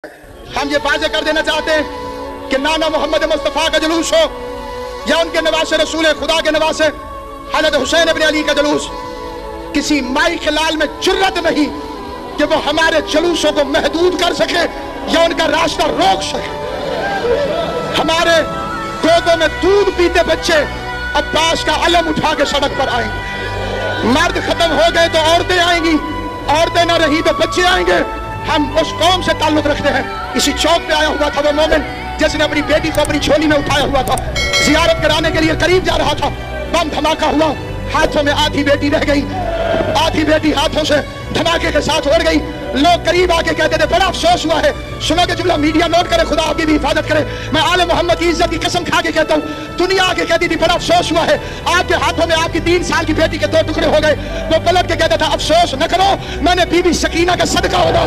ہم یہ واضح کر دینا چاہتے ہیں کہ نانا محمد مصطفیٰ کا جلوس ہو یا ان کے نواسے رسول خدا کے نواسے حضرت حسین ابن علی کا جلوس، کسی مائی خلال میں جرت نہیں کہ وہ ہمارے جلوسوں کو محدود کر سکے یا ان کا راستہ روک سکے۔ ہمارے گودوں میں دودھ پیتے بچے عباس کا علم اٹھا کے سڑک پر آئیں گے، مرد ختم ہو گئے تو عورتیں آئیں گی، عورتیں نہ رہی تو بچے آئیں گے۔ ہم اس قوم سے تعلق رکھتے ہیں۔ اسی چوک پہ آیا ہوا تھا وہ مومن جس نے اپنی بیٹی کو اپنی جھولی میں اٹھایا ہوا تھا، زیارت کرانے کے لیے قریب جا رہا تھا، بم دھماکہ ہوا، ہاتھوں میں آدھی بیٹی رہ گئی، آدھی بیٹی ہاتھوں سے دھماکے کے ساتھ اڑ گئی۔ لوگ قریب آ کے کہتے تھے بڑا افسوس ہوا ہے۔ سنو کہ جملہ میڈیا نوٹ کرے، خدا آپ کی بھی حفاظت کرے، میں آل محمد کی عزت کی قسم کھا کے کہتا ہوں، دنیا آ کے کہتی تھی بڑا افسوس ہوا ہے، آپ کے ہاتھوں میں آپ کی 3 سال کی بیٹی کے 2 ٹکڑے ہو گئے۔ وہ پلٹ کے کہتا تھا افسوس نہ کرو، میں نے بی بی سکینہ کا صدقہ ہوگا۔